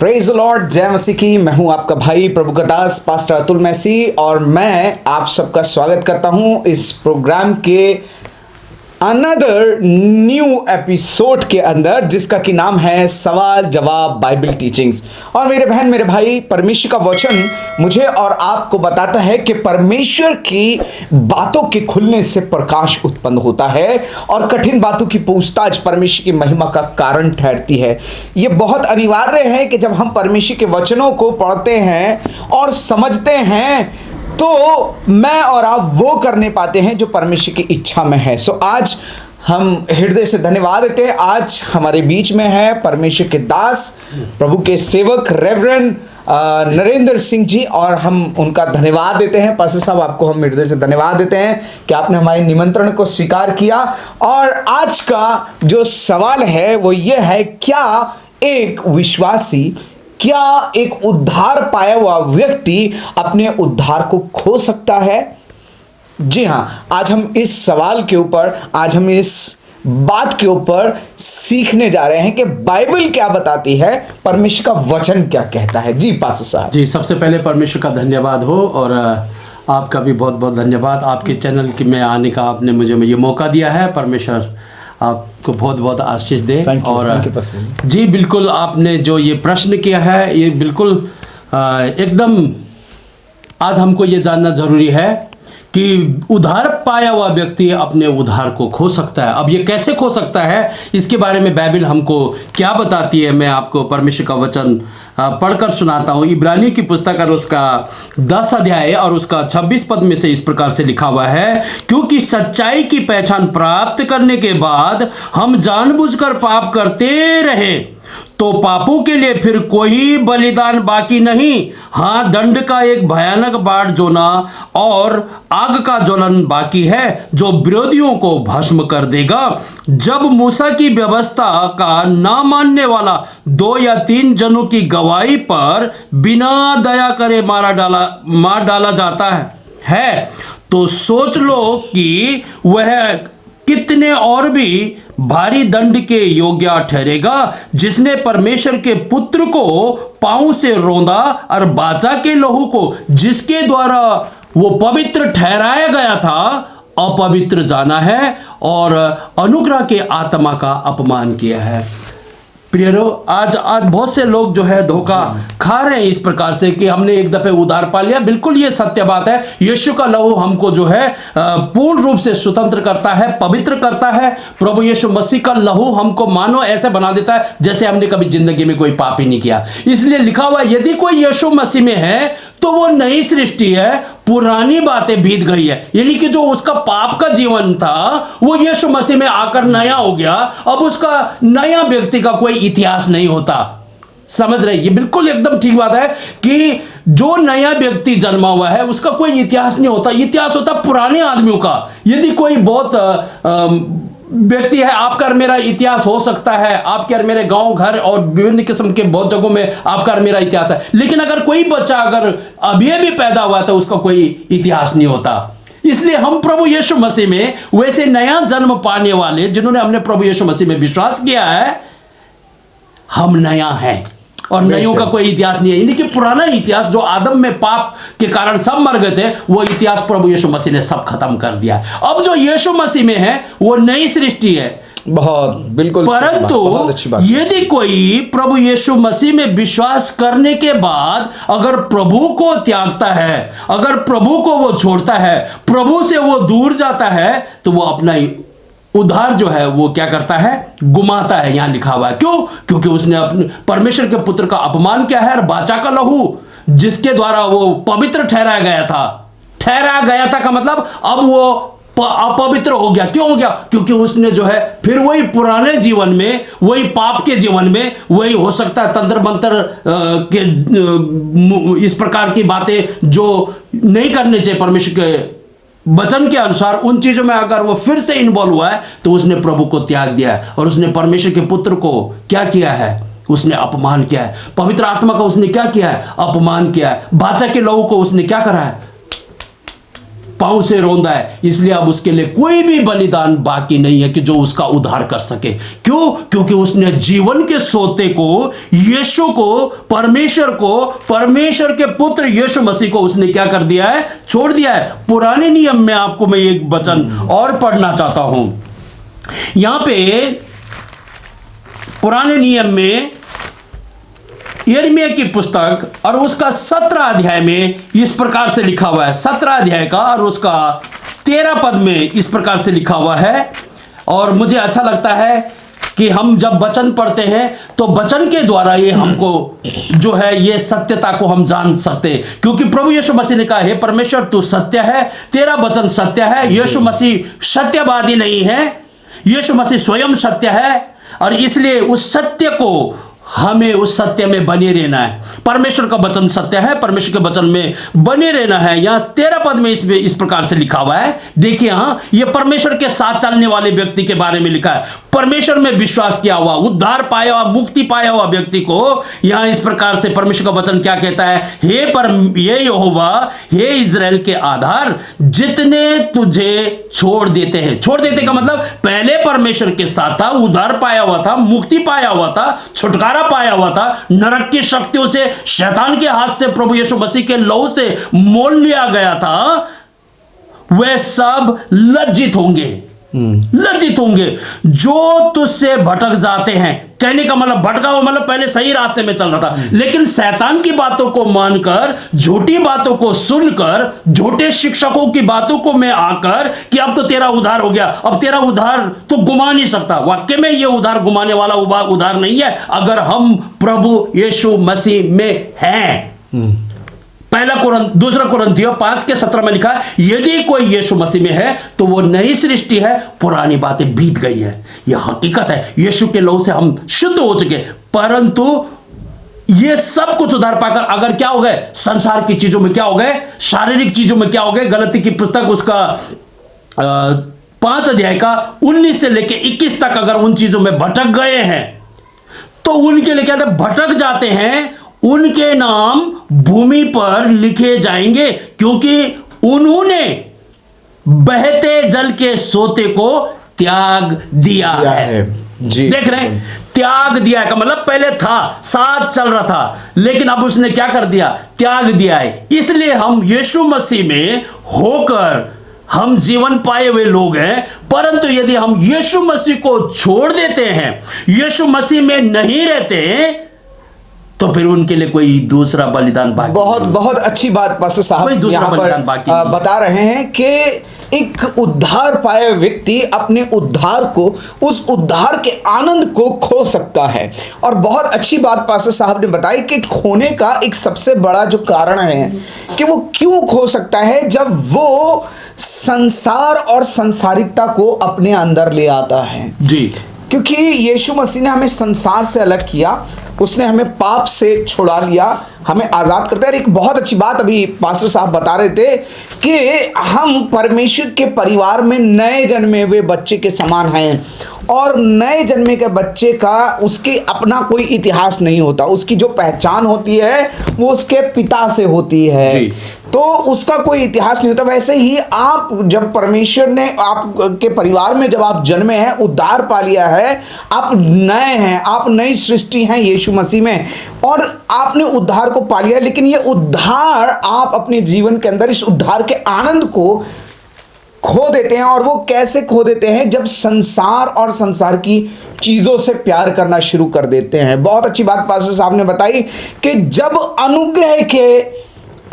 Praise the Lord, जय मसीह की। मैं हूं आपका भाई प्रभु का दास पास्टर अतुल मैसी और मैं आप सबका स्वागत करता हूं इस प्रोग्राम के अनदर न्यू एपिसोड के अंदर, जिसका कि नाम है सवाल जवाब बाइबल टीचिंग्स। और मेरे बहन मेरे भाई, परमेश्वर का वचन मुझे और आपको बताता है कि परमेश्वर की बातों के खुलने से प्रकाश उत्पन्न होता है और कठिन बातों की पूछताछ परमेश्वर की महिमा का कारण ठहरती है। यह बहुत अनिवार्य है कि जब हम परमेश्वर के वचनों को पढ़ते हैं और समझते हैं तो मैं और आप वो करने पाते हैं जो परमेश्वर की इच्छा में है। सो आज हम हृदय से धन्यवाद देते हैं। आज हमारे बीच में है परमेश्वर के दास, प्रभु के सेवक रेवरेंड नरेंद्र सिंह जी, और हम उनका धन्यवाद देते हैं। पास्टर साहब, आपको हम हृदय से धन्यवाद देते हैं कि आपने हमारे निमंत्रण को स्वीकार किया। और आज का जो सवाल है वो ये है, क्या एक विश्वासी, क्या एक उद्धार पाया हुआ व्यक्ति अपने उद्धार को खो सकता है? जी हाँ, आज हम इस सवाल के ऊपर, आज हम इस बात के ऊपर सीखने जा रहे हैं कि बाइबल क्या बताती है, परमेश्वर का वचन क्या कहता है। जी पास्टर साहब। जी, सबसे पहले परमेश्वर का धन्यवाद हो और आपका भी बहुत बहुत धन्यवाद। आपके चैनल की में आने का आपने मुझे ये मौका दिया है। परमेश्वर आपको बहुत बहुत आशीष दे। और जी बिल्कुल, आपने जो ये प्रश्न किया है ये बिल्कुल एकदम आज हमको ये जानना ज़रूरी है कि उद्धार पाया हुआ व्यक्ति अपने उद्धार को खो सकता है। अब ये कैसे खो सकता है, इसके बारे में बाइबल हमको क्या बताती है, मैं आपको परमेश्वर का वचन पढ़कर सुनाता हूँ। इब्रानियों की पुस्तक और उसका 10 अध्याय और उसका 26 पद में से इस प्रकार से लिखा हुआ है, क्योंकि सच्चाई की पहचान प्राप्त करने के बाद हम जानबूझकर पाप करते रहे तो पापों के लिए फिर कोई बलिदान बाकी नहीं। हाँ, दंड का एक भयानक बाढ़ जोना और आग का ज्वलन बाकी है जो विरोधियों को भस्म कर देगा। जब मूसा की व्यवस्था का ना मानने वाला 2 या 3 जनों की गवाही पर बिना दया करे मार डाला जाता है तो सोच लो कि वह कितने और भी भारी दंड के योग्य ठहरेगा, जिसने परमेश्वर के पुत्र को पांव से रौंदा और बाचा के लहू को जिसके द्वारा वो पवित्र ठहराया गया था अपवित्र जाना है और अनुग्रह के आत्मा का अपमान किया है। प्रियरो, आज बहुत से लोग जो है धोखा खा रहे हैं इस प्रकार से कि हमने एक दफे उद्धार पा लिया। बिल्कुल ये सत्य बात है। यीशु का लहू हमको जो है पूर्ण रूप से स्वतंत्र करता है, पवित्र करता है। प्रभु यीशु मसीह का लहू हमको मानो ऐसे बना देता है जैसे हमने कभी जिंदगी में कोई पाप ही नहीं किया। इसलिए लिखा हुआ है, यदि कोई यीशु मसीह में है तो वो नई सृष्टि है, पुरानी बातें बीत गई है। यानी कि जो उसका पाप का जीवन था वो यीशु मसीह में आकर नया हो गया। अब उसका नया व्यक्ति का कोई इतिहास नहीं होता। समझ रहे? ये बिल्कुल एकदम ठीक बात है कि जो नया व्यक्ति जन्मा हुआ है उसका कोई इतिहास नहीं होता। इतिहास होता पुराने आदमियों का। यदि कोई बहुत व्यक्ति है, आपका और मेरा इतिहास हो सकता है, आपके और मेरे गांव घर और विभिन्न किस्म के बहुत जगहों में आपका और मेरा इतिहास है। लेकिन अगर कोई बच्चा अगर अभी भी पैदा हुआ तो उसका कोई इतिहास नहीं होता। इसलिए हम प्रभु यीशु मसीह में वैसे नया जन्म पाने वाले जिन्होंने हमने प्रभु यीशु मसीह में विश्वास किया है, हम नया हैं और नयों का कोई इतिहास नहीं है। यानी कि पुराना इतिहास जो आदम में पाप के कारण सब मर गए थे, वो इतिहास प्रभु यीशु मसीह ने सब खत्म कर दिया। अब जो यीशु मसीह में है वो नई सृष्टि है। बहुत बिल्कुल। परंतु यदि कोई प्रभु यीशु मसीह में विश्वास करने के बाद अगर प्रभु को त्यागता है, अगर प्रभु को वो छोड़ता है, प्रभु से वो दूर जाता है, तो वो अपना उद्धार जो है वो क्या करता है, गुमाता है। यहां लिखा हुआ है। क्यों? क्योंकि उसने अपने परमेश्वर के पुत्र का अपमान किया है और बाचा का लहू जिसके द्वारा वो पवित्र ठहराया गया था का मतलब अब वो अपवित्र हो गया। क्यों हो गया? क्योंकि उसने जो है फिर वही पुराने जीवन में, वही पाप के जीवन में, वही हो सकता है तंत्र मंत्र के इस प्रकार की बातें जो नहीं करने चाहिए परमेश्वर के वचन के अनुसार, उन चीजों में अगर वो फिर से इन्वॉल्व हुआ है तो उसने प्रभु को त्याग दिया है और उसने परमेश्वर के पुत्र को क्या किया है, उसने अपमान किया है। पवित्र आत्मा का उसने क्या किया है, अपमान किया है। बाचा के लहू को उसने क्या करा है, पांव से रौंदा है, इसलिए अब उसके लिए कोई भी बलिदान बाकी नहीं है कि जो उसका उद्धार कर सके। क्यों? क्योंकि उसने जीवन के सोते को, यीशु को, परमेश्वर के पुत्र यीशु मसीह को उसने क्या कर दिया है? छोड़ दिया है। पुराने नियम में आपको मैं एक वचन और पढ़ना चाहता हूं। यहां पे पुराने नियम में यिर्मयाह की पुस्तक और उसका 17 अध्याय में इस प्रकार से लिखा हुआ है। 17 अध्याय का और उसका 13 पद में इस प्रकार से लिखा हुआ है। और मुझे अच्छा लगता है कि हम जब वचन पढ़ते हैं तो वचन के द्वारा ये हमको जो है ये सत्यता को हम जान सकते हैं, क्योंकि प्रभु यीशु मसीह ने कहा, हे परमेश्वर तू सत्य है, तेरा वचन सत्य है। यीशु मसीह सत्यवादी नहीं है, यीशु मसीह स्वयं सत्य है, और इसलिए उस सत्य को हमें उस सत्य में बने रहना है। परमेश्वर का वचन सत्य है, परमेश्वर के वचन में बने रहना है। यहां 13 पद में इस प्रकार से लिखा हुआ है। देखिए, ये परमेश्वर के साथ चलने वाले व्यक्ति के बारे में लिखा है। परमेश्वर में विश्वास किया हुआ, उद्धार पाया हुआ, मुक्ति पाया हुआ व्यक्ति को यहां इस प्रकार से परमेश्वर का वचन क्या कहता है? हे यहोवा, हे इज़राइल के आधार, जितने तुझे छोड़ देते हैं। छोड़ देते का मतलब पहले परमेश्वर के साथ था, उद्धार पाया हुआ था, मुक्ति पाया हुआ था, छुटकारा पाया हुआ था, नरक की शक्तियों से, शैतान के हाथ से प्रभु यीशु मसीह के लहू से मोल लिया गया था, वे सब लज्जित होंगे। लज्जित होंगे जो तुझसे भटक जाते हैं। कहने का मतलब भटका हुआ मतलब पहले सही रास्ते में चल रहा था, लेकिन शैतान की बातों को मानकर, झूठी बातों को सुनकर, झूठे शिक्षकों की बातों को में आकर कि अब तो तेरा उद्धार हो गया, अब तेरा उद्धार तो गुमा नहीं सकता। वाक्य में यह उद्धार गुमाने वाला उद्धार नहीं है अगर हम प्रभु यीशु मसीह में हैं। दूसरा कुरिन्थियों 5:17 में लिखा है, यदि कोई यीशु मसीह में है तो वो नई सृष्टि है, पुरानी बातें बीत गई है। यह हकीकत है, यीशु के लहू से हम शुद्ध हो चुके। परंतु ये सब कुछ उधार पाकर अगर क्या हो गए? संसार की चीजों में क्या हो गए? शारीरिक चीजों में क्या हो गए? गलती की पुस्तक उसका 5 अध्याय का 19 से लेकर 21 तक अगर उन चीजों में भटक गए हैं तो उनके लिए क्या भटक जाते हैं, उनके नाम भूमि पर लिखे जाएंगे, क्योंकि उन्होंने बहते जल के सोते को त्याग दिया है। जी, देख रहे हैं, त्याग दिया है का मतलब पहले था, साथ चल रहा था, लेकिन अब उसने क्या कर दिया? त्याग दिया है। इसलिए हम यीशु मसीह में होकर हम जीवन पाए हुए लोग हैं। परंतु यदि हम यीशु मसीह को छोड़ देते हैं, यीशु मसीह में नहीं रहते, तो फिर उनके लिए कोई दूसरा बलिदान बाकी। बहुत अच्छी बात पास्टर साहब यहाँ पर बता रहे हैं कि एक उद्धार पाए व्यक्ति अपने उद्धार को, उस उद्धार के आनंद को खो सकता है। और बहुत अच्छी बात पास्टर साहब ने बताई कि खोने का एक सबसे बड़ा जो कारण है कि वो क्यों खो सकता है, जब वो संसार और संसारिकता को अपने अंदर ले आता है। जी, क्योंकि यीशु मसीह ने हमें संसार से अलग किया, उसने हमें पाप से छुड़ा लिया, हमें आज़ाद करता है। और एक बहुत अच्छी बात अभी पास्टर साहब बता रहे थे कि हम परमेश्वर के परिवार में नए जन्मे हुए बच्चे के समान हैं। और नए जन्मे के बच्चे का उसके अपना कोई इतिहास नहीं होता, उसकी जो पहचान होती है वो उसके पिता से होती है, तो उसका कोई इतिहास नहीं होता। वैसे ही आप जब परमेश्वर ने आपके परिवार में जब आप जन्मे हैं, उद्धार पा लिया है, आप नए हैं, आप नई सृष्टि हैं यीशु मसीह में, और आपने उद्धार को पा लिया। लेकिन ये उद्धार आप अपने जीवन के अंदर इस उद्धार के आनंद को खो देते हैं। और वो कैसे खो देते हैं? जब संसार और संसार की चीजों से प्यार करना शुरू कर देते हैं। बहुत अच्छी बात पास्टर साहब ने बताई कि जब अनुग्रह के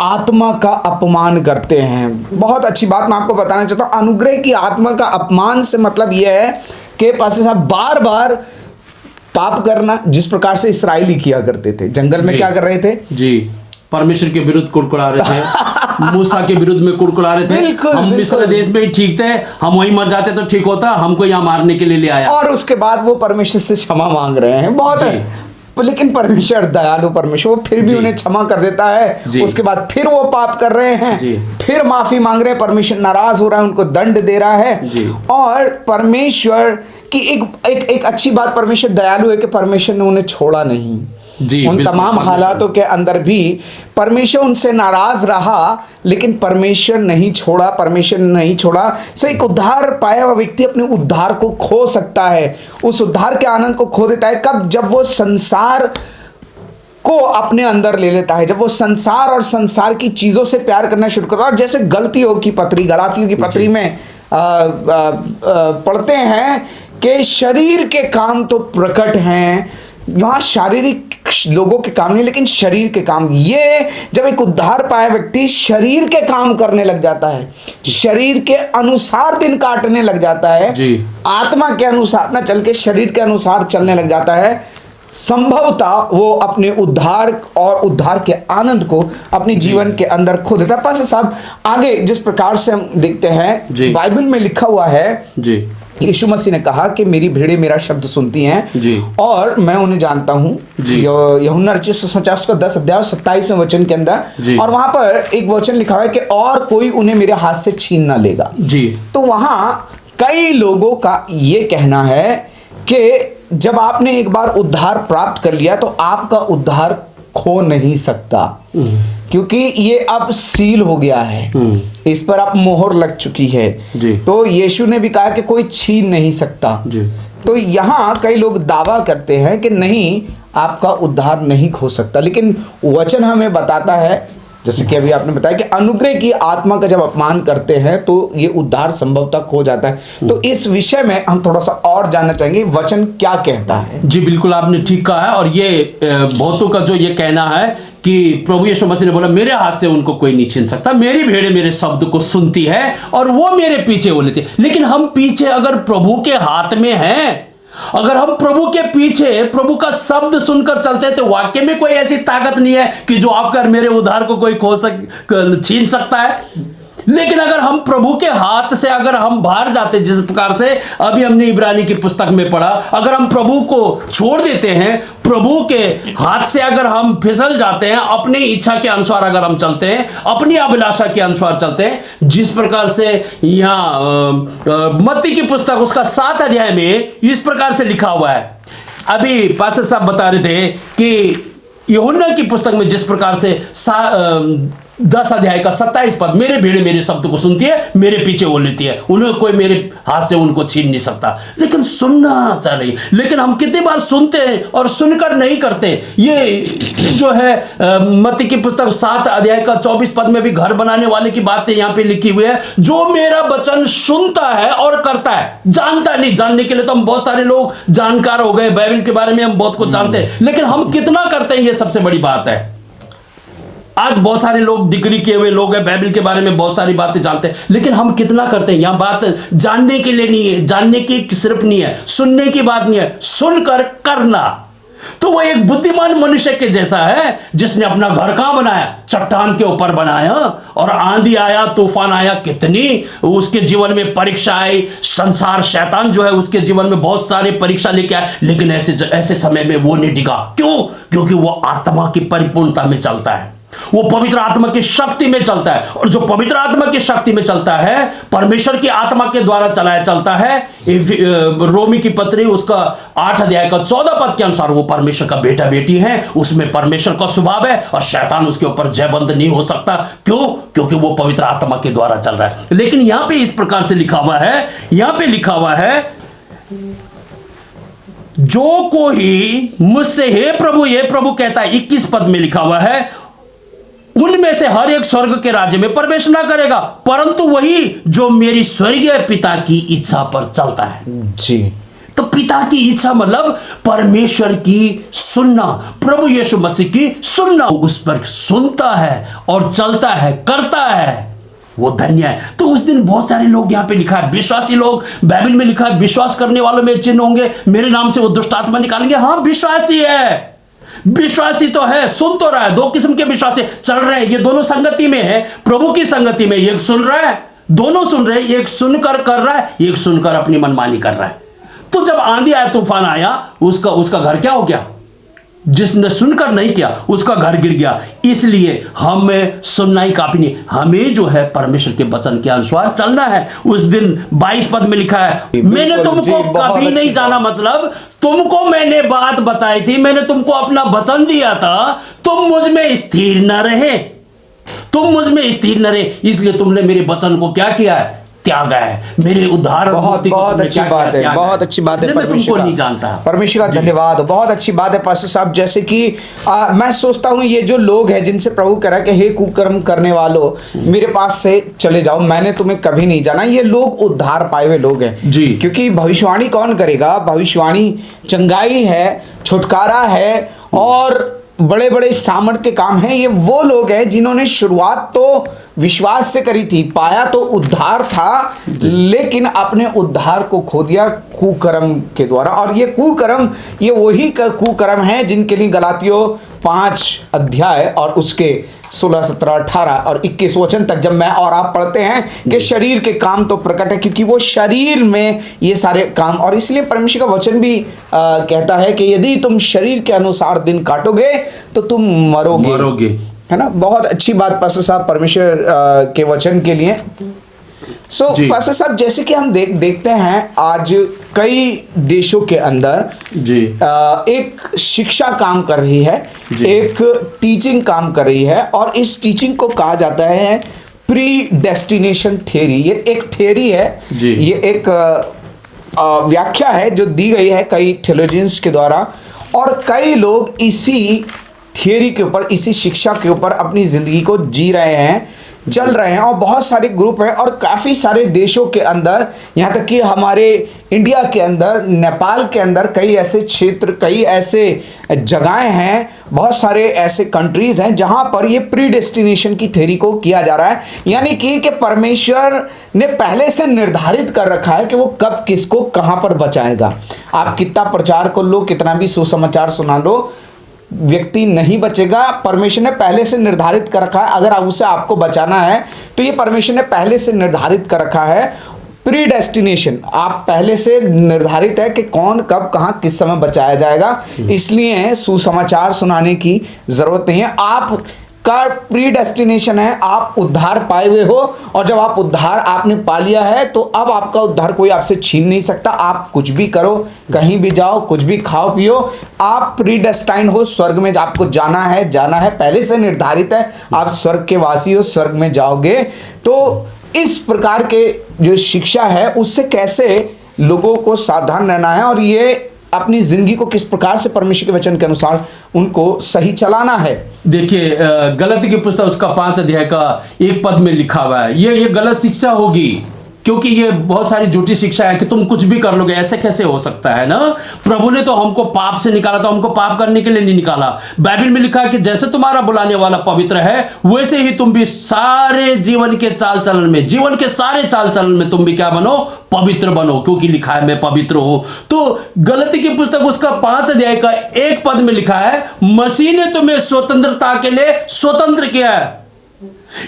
आत्मा का अपमान करते हैं। बहुत अच्छी बात मैं आपको बताना चाहता हूं, अनुग्रह की आत्मा का अपमान से मतलब यह है कि पास्टर साहब बार बार पाप करना, जिस प्रकार से इस्राएली किया करते थे। जंगल में क्या कर रहे थे? जी, परमेश्वर के विरुद्ध कुड़कुड़ा रहे थे, मूसा के विरुद्ध में कुड़कुड़ा रहे थे। हम मिस्र देश में ही ठीक थे, हम वहीं मर जाते तो ठीक होता, हमको यहाँ मारने के लिए ले आया। और उसके बाद वो परमेश्वर से क्षमा मांग रहे हैं। बहुत है, लेकिन परमेश्वर दयालु परमेश्वर, फिर भी उन्हें क्षमा कर देता है। उसके बाद फिर वो पाप कर रहे हैं, फिर माफी मांग रहे हैं, परमेश्वर नाराज हो रहा है, उनको दंड दे रहा है। और परमेश्वर की एक अच्छी बात, परमेश्वर दयालु है कि परमेश्वर ने उन्हें छोड़ा नहीं। जी, उन बिल्कुल, तमाम हालातों के अंदर भी परमेश्वर उनसे नाराज रहा, लेकिन परमेश्वर नहीं छोड़ा, परमेश्वर ने नहीं छोड़ा। सो एक उद्धार पाया हुआ व्यक्ति अपने उद्धार को खो सकता है, उस उद्धार के आनंद को खो देता है कब? जब वो संसार को अपने अंदर ले लेता है, जब वो संसार और संसार की चीजों से प्यार करना शुरू करता है। और जैसे गलातियों की पत्री में पढ़ते हैं कि शरीर के काम तो प्रकट हैं, यहाँ शारीरिक लोगों के काम नहीं, लेकिन शरीर के काम। ये जब एक उद्धार पाया व्यक्ति शरीर के काम करने लग जाता है, शरीर के अनुसार दिन काटने लग जाता है, आत्मा के अनुसार ना चल के शरीर के अनुसार चलने लग जाता है, संभवतः वो अपने उद्धार और उद्धार के आनंद को अपने जीवन के अंदर खो देता है। पास्टर साहब, आगे जिस प्रकार से हम देखते हैं, बाइबल में लिखा हुआ है, यीशु मसीह ने कहा कि मेरी भेड़ें मेरा शब्द सुनती हैं और मैं उन्हें जानता हूँ। यूहन्ना रचित सुसमाचार का 10 अध्याय 27वें वचन के अंदर, और वहां पर एक वचन लिखा हुआ है कि और कोई उन्हें मेरे हाथ से छीन ना लेगा। तो वहां कई लोगों का ये कहना है कि जब आपने एक बार उद्धार प्राप्त कर लिया तो आपका उद्धार खो नहीं सकता, क्योंकि ये अब सील हो गया है, इस पर अब मोहर लग चुकी है। तो यीशु ने भी कहा कि कोई छीन नहीं सकता। तो यहाँ कई लोग दावा करते हैं कि नहीं, आपका उद्धार नहीं खो सकता, लेकिन वचन हमें बताता है, जैसे कि अभी आपने बताया कि अनुग्रह की आत्मा का जब अपमान करते हैं तो ये उद्धार संभवतः खो जाता है। तो इस विषय में हम थोड़ा सा और जानना चाहेंगे, वचन क्या कहता है? जी बिल्कुल, आपने ठीक कहा है। और ये बहुतों का जो ये कहना है कि प्रभु यीशु मसीह ने बोला मेरे हाथ से उनको कोई नहीं छीन सकता, मेरी भेड़ें मेरे शब्द को सुनती है और वो मेरे पीछे वो लेती है। लेकिन हम पीछे अगर प्रभु के हाथ में हैं, अगर हम प्रभु के पीछे प्रभु का शब्द सुनकर चलते हैं, तो वाक्य में कोई ऐसी ताकत नहीं है कि जो आपका मेरे उद्धार को कोई छीन सकता है। लेकिन अगर हम प्रभु के हाथ से अगर हम बाहर जाते, जिस प्रकार से अभी हमने इब्रानी की पुस्तक में पढ़ा, अगर हम प्रभु को छोड़ देते हैं, प्रभु के हाथ से अगर हम फिसल जाते हैं, अपनी इच्छा के अनुसार अगर हम चलते हैं, अपनी अभिलाषा के अनुसार चलते हैं, जिस प्रकार से यहाँ मत्ती की पुस्तक उसका 7 अध्याय में इस प्रकार से लिखा हुआ है। अभी पास्टर साहब बता रहे थे कि यूहन्ना की पुस्तक में जिस प्रकार से 10 अध्याय का 27 पद, मेरे भेड़ें मेरे शब्द को सुनती है, मेरे पीछे वो लेती है, उन्हें कोई मेरे हाथ से उनको छीन नहीं सकता। लेकिन सुनना चाह रही, लेकिन हम कितनी बार सुनते हैं और सुनकर नहीं करते। ये जो है मत्ती की पुस्तक 7 अध्याय का 24 पद में भी घर बनाने वाले की बातें यहाँ पे लिखी हुई है, जो मेरा वचन सुनता है और करता है, जानता नहीं। जानने के लिए तो हम बहुत सारे लोग जानकार हो गए, बाइबल के बारे में हम बहुत कुछ जानते हैं, लेकिन हम कितना करते हैं, ये सबसे बड़ी बात है। आज बहुत सारे लोग डिग्री किए हुए लोग हैं, बाइबल के बारे में बहुत सारी बातें जानते हैं, लेकिन हम कितना करते हैं? यहां बात जानने के लिए नहीं है, जानने की सिर्फ नहीं है, सुनने की बात नहीं है, सुनकर करना। तो वह एक बुद्धिमान मनुष्य के जैसा है जिसने अपना घर कहां बनाया? चट्टान के ऊपर बनाया, और आंधी आया, तूफान आया, कितनी उसके जीवन में परीक्षा आई, संसार शैतान जो है उसके जीवन में बहुत सारे परीक्षा लेके आए, लेकिन ऐसे समय में वो नहीं डिगा। क्यों? क्योंकि वो आत्मा की परिपूर्णता में चलता है, वो पवित्र आत्मा की शक्ति में चलता है, और जो पवित्र आत्मा की शक्ति में चलता है, परमेश्वर की आत्मा के द्वारा चलाया चलता है। रोमी की पत्री उसका 8 अध्याय का 14 पद के अनुसार वो परमेश्वर का बेटा बेटी है, उसमें परमेश्वर का स्वभाव है, और शैतान उसके ऊपर जयबंद नहीं हो सकता। क्यों? क्योंकि वो पवित्र आत्मा के द्वारा चल रहा है। लेकिन यहां पे इस प्रकार से लिखा हुआ है, यहां पे लिखा हुआ है, जो कोई मुझसे हे प्रभु कहता है, 21 पद में लिखा हुआ है, उनमें से हर एक स्वर्ग के राज्य में प्रवेश ना करेगा, परंतु वही जो मेरी स्वर्गीय पिता की इच्छा पर चलता है। जी, तो पिता की इच्छा मतलब परमेश्वर की सुनना, प्रभु यीशु मसीह की सुनना, उस पर सुनता है और चलता है, करता है, वो धन्य है। तो उस दिन बहुत सारे लोग, यहाँ पे लिखा है विश्वासी लोग, बाइबल में लिखा है विश्वास करने वालों में चिन्ह होंगे, मेरे नाम से वो दुष्ट आत्मा निकालेंगे। हाँ, विश्वासी है, विश्वासी तो है, सुन तो रहा है। 2 किस्म के विश्वासी चल रहे हैं, ये दोनों संगति में है, प्रभु की संगति में। एक सुन रहा है, दोनों सुन रहे हैं, एक सुनकर कर रहा है, एक सुनकर अपनी मनमानी कर रहा है। तो जब आंधी आया, तूफान आया, उसका घर क्या हो गया? जिसने सुनकर नहीं किया उसका घर गिर गया। इसलिए हमें सुनना ही काफी नहीं, हमें जो है परमेश्वर के वचन के अनुसार चलना है। उस दिन 22 पद में लिखा है, मैंने तुमको कभी नहीं जाना, मतलब तुमको मैंने बात बताई थी, मैंने तुमको अपना वचन दिया था, तुम मुझ में स्थिर न रहे, तुम मुझ में स्थिर न रहे, इसलिए तुमने मेरे वचन को क्या किया है, त्यागा है। मेरे उद्धार बहुत अच्छी बात है, बहुत अच्छी बात है। मैं तुमको नहीं जानता। परमेश्वर का धन्यवाद, बहुत अच्छी बात है पास्टर साहब। जैसे कि मैं सोचता हूँ ये जो लोग हैं जिनसे प्रभु कह रहा है कि हे कुकर्म करने वालों मेरे पास से चले जाओ, मैंने तुम्हें कभी नहीं जाना, ये लोग उद्धार पाए हुए लोग हैं जी। क्योंकि भविष्यवाणी कौन करेगा? भविष्यवाणी चंगाई है, छुटकारा है और बड़े बड़े सामर्थ के काम हैं। ये वो लोग हैं जिन्होंने शुरुआत तो विश्वास से करी थी, पाया तो उद्धार था, लेकिन अपने उद्धार को खो दिया कुकर्म के द्वारा। और ये कुकर्म, ये वही कुकर्म है जिनके लिए गलातियों 5 अध्याय और उसके 16, 17, 18 और 21 वचन तक जब मैं और आप पढ़ते हैं कि शरीर के काम तो प्रकट है, क्योंकि वो शरीर में ये सारे काम, और इसलिए परमेश्वर का वचन भी कहता है कि यदि तुम शरीर के अनुसार दिन काटोगे तो तुम मरोगे, है ना। बहुत अच्छी बात पास्टर साहब परमेश्वर के वचन के लिए। पास्टर साहब जैसे कि हम देखते हैं आज कई देशों के अंदर जी एक शिक्षा काम कर रही है, एक टीचिंग काम कर रही है, और इस टीचिंग को कहा जाता है प्री डेस्टिनेशन थियरी। ये एक थियरी है, ये एक व्याख्या है जो दी गई है कई थियोलॉजियंस के द्वारा, और कई लोग इसी थियरी के ऊपर, इसी शिक्षा के ऊपर अपनी जिंदगी को जी रहे हैं, चल रहे हैं, और बहुत सारे ग्रुप हैं और काफ़ी सारे देशों के अंदर, यहाँ तक कि हमारे इंडिया के अंदर, नेपाल के अंदर कई ऐसे क्षेत्र, कई ऐसे जगहें हैं, बहुत सारे ऐसे कंट्रीज हैं जहाँ पर ये प्री डेस्टिनेशन की थ्योरी को किया जा रहा है। यानी कि परमेश्वर ने पहले से निर्धारित कर रखा है कि वो कब किसको कहाँ पर बचाएगा। आप कितना प्रचार कर लो, कितना भी सुसमाचार सुना लो, व्यक्ति नहीं बचेगा। परमेश्वर ने पहले से निर्धारित कर रखा है, अगर उसे आपको बचाना है तो ये परमेश्वर ने पहले से निर्धारित कर रखा है। प्री डेस्टिनेशन आप पहले से निर्धारित है कि कौन कब कहाँ किस समय बचाया जाएगा, इसलिए सुसमाचार सुनाने की जरूरत नहीं है। आप का प्री डेस्टिनेशन है, आप उद्धार पाए हुए हो, और जब आप उद्धार आपने पा लिया है तो अब आपका उद्धार कोई आपसे छीन नहीं सकता। आप कुछ भी करो, कहीं भी जाओ, कुछ भी खाओ पियो, आप प्री डेस्टाइन हो, स्वर्ग में आपको जाना है, पहले से निर्धारित है, आप स्वर्ग के वासी हो, स्वर्ग में जाओगे। तो इस प्रकार के जो शिक्षा है उससे कैसे लोगों को सावधान रहना है, और ये अपनी जिंदगी को किस प्रकार से परमेश्वर के वचन के अनुसार उनको सही चलाना है। देखिए गलती की पुस्तक उसका 5 अध्याय का 1 पद में लिखा हुआ है, ये गलत शिक्षा होगी, क्योंकि ये बहुत सारी झूठी शिक्षा है कि तुम कुछ भी कर लोगे। ऐसे कैसे हो सकता है ना? प्रभु ने तो हमको पाप से निकाला, तो हमको पाप करने के लिए नहीं निकाला। बाइबल में लिखा है कि जैसे तुम्हारा बुलाने वाला पवित्र है, वैसे ही तुम भी सारे जीवन के चाल चलन में, जीवन के सारे चाल चलन में तुम भी क्या बनो? पवित्र बनो, क्योंकि लिखा है मैं पवित्र हूं। तो गलती की पुस्तक उसका 5 अध्याय का 1 पद में लिखा है, मसीह ने तुम्हें स्वतंत्रता के लिए स्वतंत्र किया है,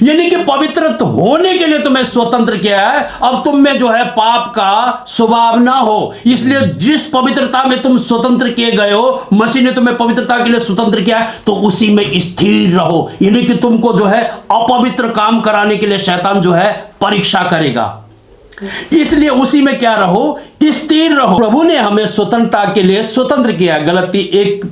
यानी कि पवित्र होने के लिए तुम्हें स्वतंत्र किया है। अब तुम में जो है पाप का स्वभाव ना हो, इसलिए जिस पवित्रता में तुम स्वतंत्र किए गए हो, मसीह ने तुम्हें पवित्रता के लिए स्वतंत्र किया है, तो उसी में स्थिर रहो। यानी कि तुमको जो है अपवित्र काम कराने के लिए शैतान जो है परीक्षा करेगा, इसलिए उसी में क्या रहो? स्थिर रहो। प्रभु ने हमें स्वतंत्रता के लिए स्वतंत्र किया, गलती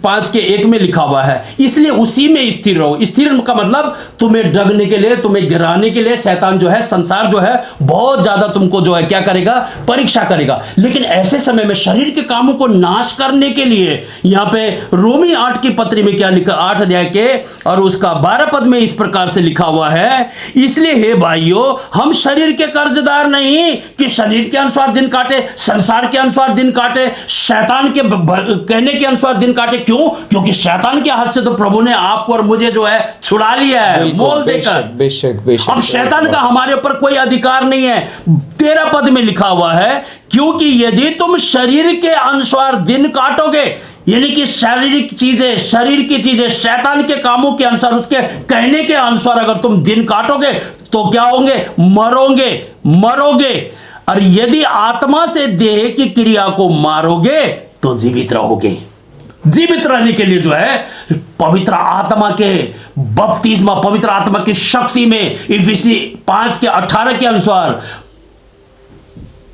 5 के 1 में लिखा हुआ है, इसलिए उसी में स्थिर रहो। स्थिर का मतलब तुम्हें डगने के लिए, तुम्हें गिराने के लिए शैतान जो है, संसार जो है बहुत ज्यादा तुमको जो है क्या करेगा? परीक्षा करेगा। लेकिन ऐसे समय में शरीर के कामों को नाश करने के लिए यहां पे रोमी 8 की पत्री में क्या लिखा, 8 अध्याय के और उसका 12 पद में इस प्रकार से लिखा हुआ है, इसलिए हे भाइयों हम शरीर के कर्जदार नहीं कि शरीर के अनुसार दिन काटे, संसार के अनुसार दिन काटे, शैतान के कहने के अनुसार दिन काटे। क्यों? क्योंकि शैतान के हाथ से तो प्रभु ने आपको और मुझे जो है छुड़ा लिया है, मोल देकर। बेशक। अब शैतान का हमारे ऊपर कोई अधिकार नहीं है। 13 पद में लिखा हुआ है, क्योंकि यदि तुम शरीर के अनुसार दिन काटोगे, यानी कि शारीरिक चीजें, शरीर की चीजें, शैतान के कामों के अनुसार, उसके कहने के अनुसार अगर तुम दिन काटोगे तो क्या होंगे? मरोगे। और यदि आत्मा से देह की क्रिया को मारोगे तो जीवित रहोगे। जीवित रहने के लिए जो है पवित्र आत्मा के बपतिस्मा, पवित्र आत्मा की शक्ति में इफिसी 5:18 के अनुसार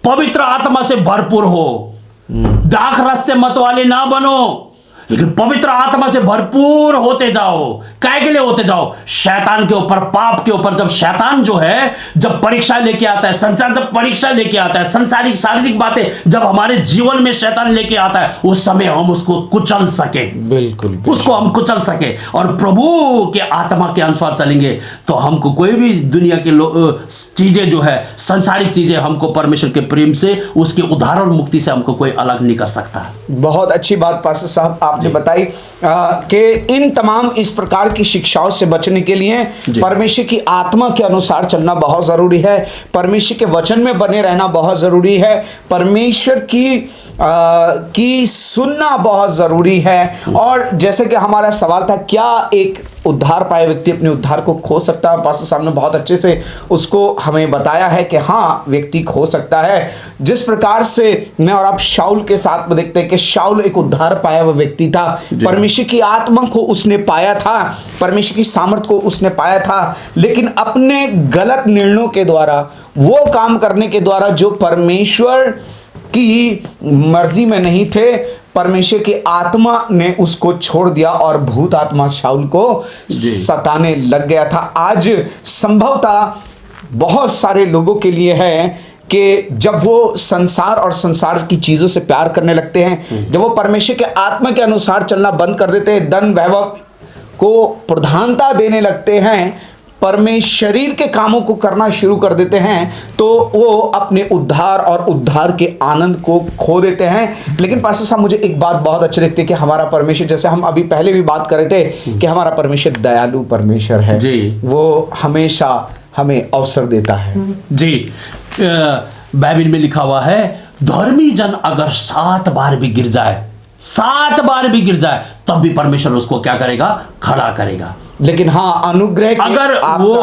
पवित्र आत्मा से भरपूर हो। दाख रस से मत वाले ना बनो, लेकिन पवित्र आत्मा से भरपूर होते जाओ। काय के लिए होते जाओ? शैतान के ऊपर, पाप के ऊपर। जब शैतान जो है, जब परीक्षा लेके आता है, संसार जब परीक्षा लेके आता है, संसारिक शारीरिक बातें जब हमारे जीवन में शैतान लेके आता है, उस समय हम उसको कुचल सके, बिल्कुल उसको हम कुचल सके और प्रभु के आत्मा के अनुसार चलेंगे तो हमको कोई भी दुनिया की चीजें जो है, संसारिक चीजें, हमको परमेश्वर के प्रेम से, उसके उद्धार और मुक्ति से हमको कोई अलग नहीं कर सकता। बहुत अच्छी बात पास्टर साहब आपने बताई कि इन तमाम इस प्रकार की शिक्षाओं से बचने के लिए परमेश्वर की आत्मा के अनुसार चलना बहुत जरूरी है, परमेश्वर के वचन में बने रहना बहुत जरूरी है, परमेश्वर की सुनना बहुत जरूरी है। और जैसे कि हमारा सवाल था, क्या एक उद्धार पाए व्यक्ति अपने उद्धार को खो सकता है? पास्टर साहब ने बहुत अच्छे से उसको हमें बताया है कि हाँ, व्यक्ति खो सकता है। जिस प्रकार से मैं और आप शाऊल के साथ में देखते हैं कि शाऊल एक उद्धार पाया हुआ व्यक्ति था, परमेश्वर की आत्मा को उसने पाया था, परमेश्वर की सामर्थ को उसने पाया था, लेकिन अपने गलत निर्णयों के द्वारा, वो काम करने के द्वारा जो परमेश्वर की मर्जी में नहीं थे, परमेश्वर की आत्मा ने उसको छोड़ दिया और भूत आत्मा शाऊल को सताने लग गया था। आज संभवतः बहुत सारे लोगों के लिए है कि जब वो संसार और संसार की चीजों से प्यार करने लगते हैं, जब वो परमेश्वर के आत्मा के अनुसार चलना बंद कर देते हैं, धन वैभव को प्रधानता देने लगते हैं, शरीर के कामों को करना शुरू कर देते हैं, तो वो अपने उद्धार और उद्धार के आनंद को खो देते हैं। लेकिन पास्टर साहब, मुझे एक बात बहुत अच्छी लगती है कि हमारा परमेश्वर, जैसे हम अभी पहले भी बात कर रहे थे कि हमारा परमेश्वर दयालु परमेश्वर है जी, वो हमेशा हमें अवसर देता है जी। बाइबल में लिखा हुआ है, धर्मी जन अगर 7 बार भी गिर जाए, 7 बार भी गिर जाए, तब भी परमेश्वर उसको क्या करेगा? खड़ा करेगा। लेकिन हाँ, अनुग्रह अगर वो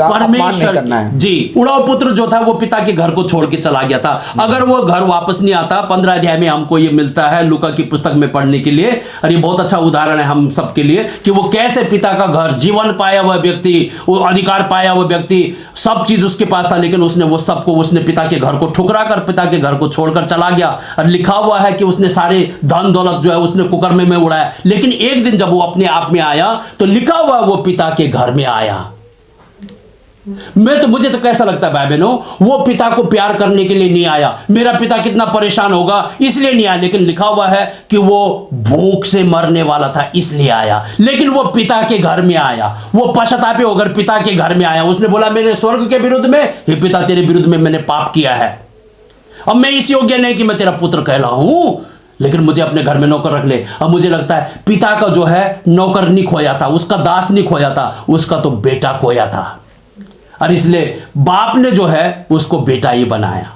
परमेश्वर जी, उड़ाव पुत्र जो था वो पिता के घर को छोड़ के चला गया था, अगर वो घर वापस नहीं आता, 15 अध्याय में हमको ये मिलता है लूका की पुस्तक में पढ़ने के लिए, और ये बहुत अच्छा उदाहरण है हम सबके लिए कि वो कैसे पिता का घर, जीवन पाया हुआ व्यक्ति, वो अधिकार पाया हुआ व्यक्ति, सब चीज उसके पास था, लेकिन उसने वो सबको, उसने पिता के घर को ठुकरा कर पिता के घर को छोड़कर चला गया। और लिखा हुआ है कि उसने सारे धन दौलत जो है उसने कुकर्मे में उड़ाया, लेकिन एक दिन जब वो अपने आप में आया तो लिखा हुआ वो पिता के घर में आया। मुझे तो कैसा लगता है भाई बहनों, वो पिता को प्यार करने के लिए नहीं आया, मेरा पिता कितना परेशान होगा इसलिए नहीं आया, लेकिन लिखा हुआ है कि वो भूख से मरने वाला था इसलिए आया। लेकिन वो पिता के घर में आया, वो पश्चातापी होकर पिता के घर में आया। उसने बोला, मेरे स्वर्ग के विरुद्ध में, हे पिता, तेरे विरुद्ध में मैंने पाप किया है, अब मैं इस योग्य नहीं कि मैं तेरा पुत्र कहलाऊं, लेकिन मुझे अपने घर में नौकर रख ले। अब मुझे लगता है पिता का जो है नौकर नहीं खोया था, उसका दास नहीं खोया था, उसका तो बेटा खोया था, और इसलिए बाप ने जो है उसको बेटा ही बनाया।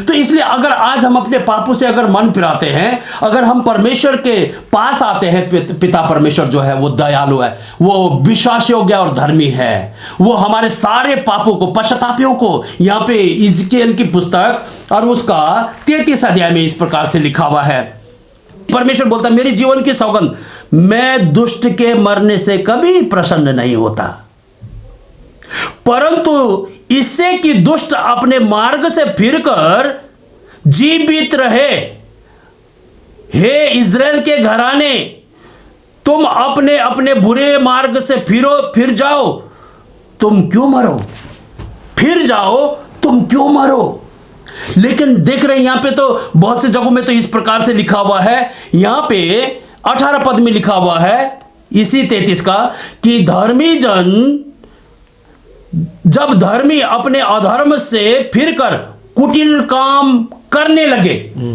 तो इसलिए अगर आज हम अपने पापों से अगर मन फिराते हैं, अगर हम परमेश्वर के पास आते हैं, पिता परमेश्वर जो है वो दयालु है, वो विश्वास योग्य और धर्मी है, वो हमारे सारे पापों को, पश्चातापियों को, यहाँ पे इज़केल की पुस्तक और उसका 33 अध्याय में इस प्रकार से लिखा हुआ है। परमेश्वर बोलता है, मेरे जीवन की सौगंध, मैं दुष्ट के मरने से कभी प्रसन्न नहीं होता, परंतु इससे कि दुष्ट अपने मार्ग से फिरकर जीवित रहे। हे इज़राइल के घराने, तुम अपने अपने बुरे मार्ग से फिर जाओ, तुम क्यों मरो? फिर जाओ, तुम क्यों मरो? लेकिन देख रहे हैं यहां पे तो बहुत से जगहों में तो इस प्रकार से लिखा हुआ है, यहां पे 18 पद में लिखा हुआ है इसी 33 का कि धर्मी जन, जब धर्मी अपने अधर्म से फिरकर कुटिल काम करने लगे,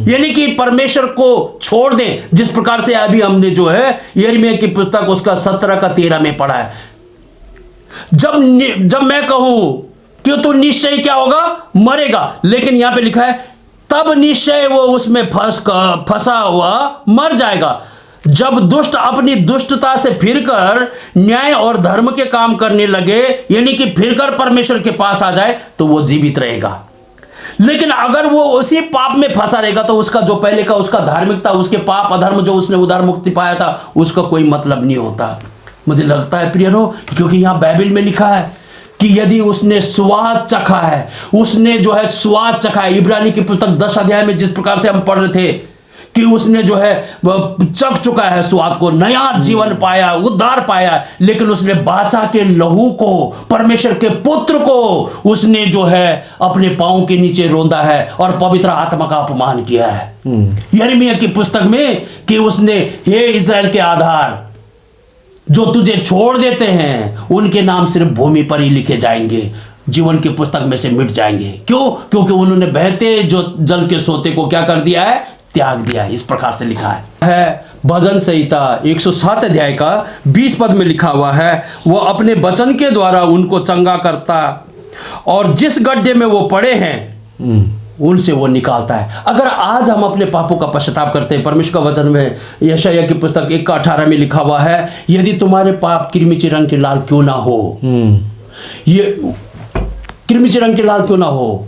यानी कि परमेश्वर को छोड़ दें, जिस प्रकार से अभी हमने जो है यिर्मयाह की पुस्तक उसका 17 का 13 में पढ़ा है। जब मैं कहूं कि तू निश्चय क्या होगा? मरेगा, लेकिन यहां पे लिखा है तब निश्चय वो उसमें फंसा हुआ मर जाएगा। जब दुष्ट अपनी दुष्टता से फिरकर न्याय और धर्म के काम करने लगे, यानी कि फिरकर परमेश्वर के पास आ जाए, तो वो जीवित रहेगा। लेकिन अगर वो उसी पाप में फंसा रहेगा तो उसका जो पहले का उसका धार्मिकता, उसके पाप अधर्म जो उसने उधार मुक्ति पाया था, उसका कोई मतलब नहीं होता। मुझे लगता है प्रियरो, क्योंकि यहाँ बाइबल में लिखा है कि यदि उसने स्वाद चखा है, उसने जो है स्वाद चखा है। इब्रानी की पुस्तक 10 अध्याय में जिस प्रकार से हम पढ़ रहे थे कि उसने जो है चख चुका है स्वाद को, नया जीवन पाया, उद्धार पाया, लेकिन उसने बाचा के लहू को, परमेश्वर के पुत्र को उसने जो है अपने पांव के नीचे रोंदा है और पवित्र आत्मा का अपमान किया है। यिर्मयाह की पुस्तक में कि उसने, हे इज़राइल के आधार, जो तुझे छोड़ देते हैं उनके नाम सिर्फ भूमि पर ही लिखे जाएंगे, जीवन की पुस्तक में से मिट जाएंगे। क्यों? क्योंकि उन्होंने बहते जो जल के सोते को क्या कर दिया है? त्याग दिया है। इस प्रकार से लिखा है भजन संहिता 107 अध्याय का 20 पद में लिखा हुआ है, वो अपने वचन के द्वारा उनको चंगा करता और जिस गड्ढे में वो पड़े हैं उनसे वो निकालता है। अगर आज हम अपने पापों का पश्चाताप करते हैं, परमेश्वर का वचन में यशायाह की पुस्तक 1:18 में लिखा हुआ है, यदि तुम्हारे पाप किरमिची रंग के लाल क्यों ना हो, ये किरमिची रंग के लाल क्यों ना हो,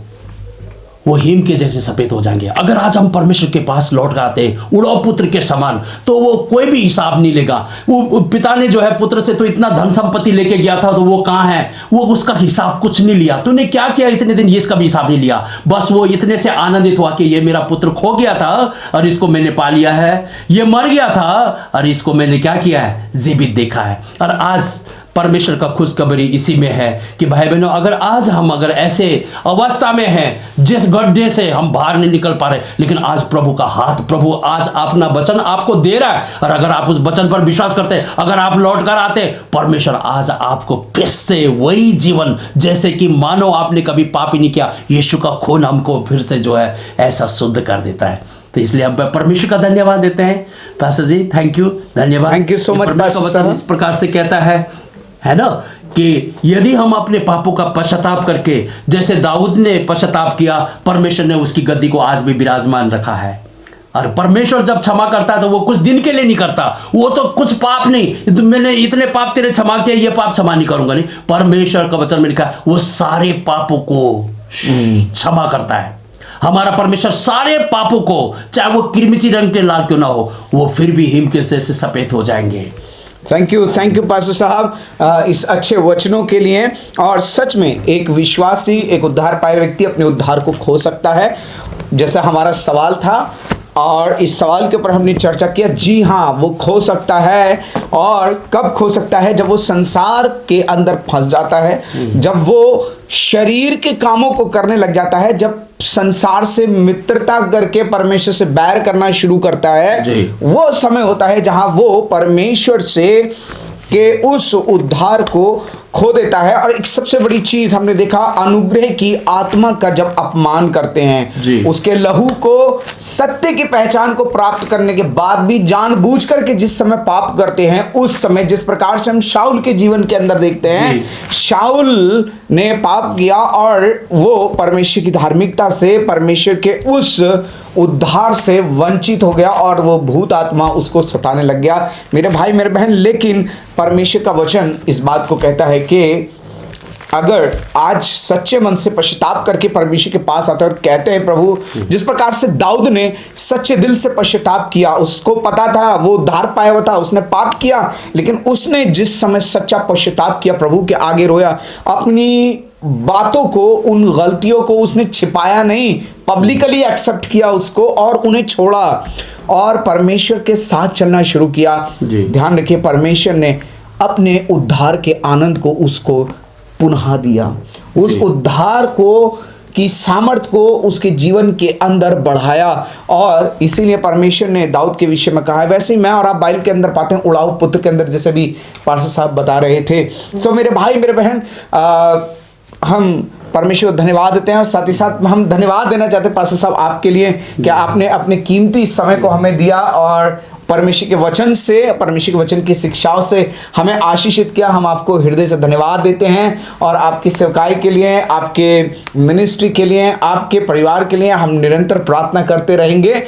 वो हिम के जैसे सफेद हो जाएंगे। अगर आज हम परमेश्वर के पास लौट कर आते उड़ाव पुत्र के समान, तो वो कोई भी हिसाब नहीं लेगा। वो पिता ने जो है पुत्र से तो इतना धन संपत्ति लेके गया था, तो वो कहाँ है, वो उसका हिसाब कुछ नहीं लिया। तूने क्या किया इतने दिन, ये इसका भी हिसाब नहीं लिया। बस वो इतने से आनंदित हुआ कि ये मेरा पुत्र खो गया था और इसको मैंने पा लिया है, ये मर गया था और इसको मैंने क्या किया है, जीवित देखा है। और आज परमेश्वर का खुशखबरी इसी में है कि भाई बहनों, अगर ऐसे अवस्था में हैं जिस गड्ढे से हम बाहर नहीं निकल पा रहे, लेकिन आज प्रभु का हाथ, प्रभु आज अपना वचन आपको दे रहा है, और अगर आप उस वचन पर विश्वास करते हैं, अगर आप लौट कर आते, परमेश्वर आज आपको फिर से वही जीवन, जैसे कि मानो आपने कभी पाप ही नहीं किया, यीशु का खून हमको फिर से जो है ऐसा शुद्ध कर देता है। तो इसलिए हम परमेश्वर का धन्यवाद देते हैं। पास्टर जी, थैंक यू, धन्यवाद। Thank you so much. वचन इस प्रकार से कहता है ना, कि यदि हम अपने पापों का पश्चाताप करके, जैसे दाऊद ने पश्चाताप किया, परमेश्वर ने उसकी गद्दी को आज भी विराजमान रखा है। और परमेश्वर जब क्षमा करता है तो वो कुछ दिन के लिए नहीं करता, वो तो कुछ पाप नहीं, तो मैंने इतने पाप तेरे क्षमा किए, ये पाप क्षमा नहीं करूंगा, नहीं। परमेश्वर का वचन में लिखा है वो सारे पापों को क्षमा करता है। हमारा परमेश्वर सारे पापों को, चाहे वो किरमिची रंग के लाल क्यों ना हो, वो फिर भी हिम के से सफेद हो जाएंगे। थैंक यू पास्टर साहब इस अच्छे वचनों के लिए। और सच में एक विश्वासी, एक उद्धार पाए व्यक्ति अपने उद्धार को खो सकता है, जैसा हमारा सवाल था, और इस सवाल के ऊपर हमने चर्चा किया। जी हाँ, वो खो सकता है। और कब खो सकता है? जब वो संसार के अंदर फंस जाता है, जब वो शरीर के कामों को करने लग जाता है, जब संसार से मित्रता करके परमेश्वर से बैर करना शुरू करता है, वो समय होता है जहां वो परमेश्वर से के उस उद्धार को खो देता है। और एक सबसे बड़ी चीज हमने देखा, अनुग्रह की आत्मा का जब अपमान करते हैं, उसके लहू को, सत्य की पहचान को प्राप्त करने के बाद भी जानबूझ करके जिस समय पाप करते हैं, उस समय जिस प्रकार से हम शाऊल के जीवन के अंदर देखते हैं, शाऊल ने पाप किया और वो परमेश्वर की धार्मिकता से, परमेश्वर के उस उद्धार से वंचित हो गया और वो भूत आत्मा उसको सताने लग गया। मेरे भाई मेरे बहन, लेकिन परमेश्वर का वचन इस बात को कहता है कि अगर आज सच्चे मन से पश्चाताप करके परमेश्वर के पास आते और कहते हैं, प्रभु, जिस प्रकार से दाऊद ने सच्चे दिल से पश्चाताप किया, उसको पता था वो उद्धार पाया हुआ था, उसने पाप किया, लेकिन उसने जिस समय सच्चा पश्चाताप किया, प्रभु के आगे रोया, अपनी बातों को, उन गलतियों को उसने छिपाया नहीं, पब्लिकली एक्सेप्ट किया उसको और उन्हें छोड़ा और परमेश्वर के साथ चलना शुरू किया। ध्यान रखिए, परमेश्वर ने अपने उद्धार के आनंद को उसको पुनः दिया, उस उद्धार को की सामर्थ को उसके जीवन के अंदर बढ़ाया। और इसीलिए परमेश्वर ने दाऊद के विषय में कहा है। वैसे ही मैं और आप बाइबल के अंदर पाते हैं, उड़ाऊ पुत्र के अंदर, जैसे भी पार्षद साहब बता रहे थे। सो मेरे भाई मेरे बहन, हम परमेश्वर को धन्यवाद देते हैं और साथ ही साथ हम धन्यवाद देना चाहते हैं पास्टर साहब आपके लिए कि आपने अपने कीमती समय को हमें दिया और परमेश्वर के वचन से, परमेश्वर के वचन की शिक्षाओं से हमें आशीषित किया। हम आपको हृदय से धन्यवाद देते हैं और आपकी सेवकाई के लिए, आपके मिनिस्ट्री के लिए, आपके परिवार के लिए हम निरंतर प्रार्थना करते रहेंगे।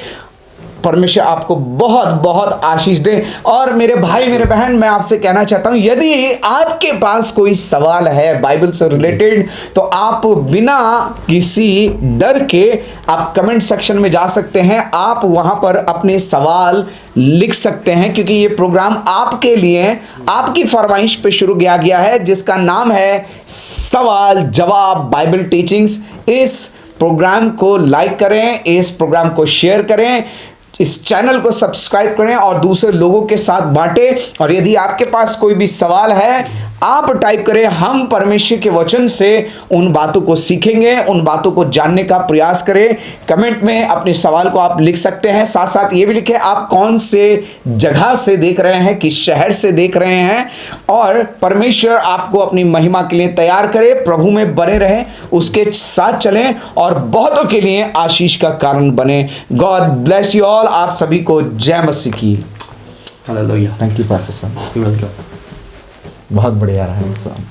परमेश्वर आपको बहुत बहुत आशीष दे। और मेरे भाई मेरे बहन, मैं आपसे कहना चाहता हूं, यदि आपके पास कोई सवाल है बाइबल से रिलेटेड, तो आप बिना किसी डर के आप कमेंट सेक्शन में जा सकते हैं, आप वहां पर अपने सवाल लिख सकते हैं, क्योंकि ये प्रोग्राम आपके लिए, आपकी फरमाइश पे शुरू किया गया है, जिसका नाम है सवाल जवाब बाइबल टीचिंग्स। इस प्रोग्राम को लाइक करें, इस प्रोग्राम को शेयर करें, इस चैनल को सब्सक्राइब करें और दूसरे लोगों के साथ बांटें। और यदि आपके पास कोई भी सवाल है, आप टाइप करें, हम परमेश्वर के वचन से उन बातों को सीखेंगे, उन बातों को जानने का प्रयास करें। कमेंट में अपने सवाल को आप लिख सकते हैं। साथ साथ ये भी लिखें आप कौन से जगह से देख रहे हैं, किस शहर से देख रहे हैं। और परमेश्वर आपको अपनी महिमा के लिए तैयार करे, प्रभु में बने रहें, उसके साथ चलें और बहुतों के लिए आशीष का कारण बने। God bless you all. आप सभी को जय मसीह की। हालेलुया। थैंक यू पास्टर साहब, वेलकम। बहुत बढ़िया रहा है साहब।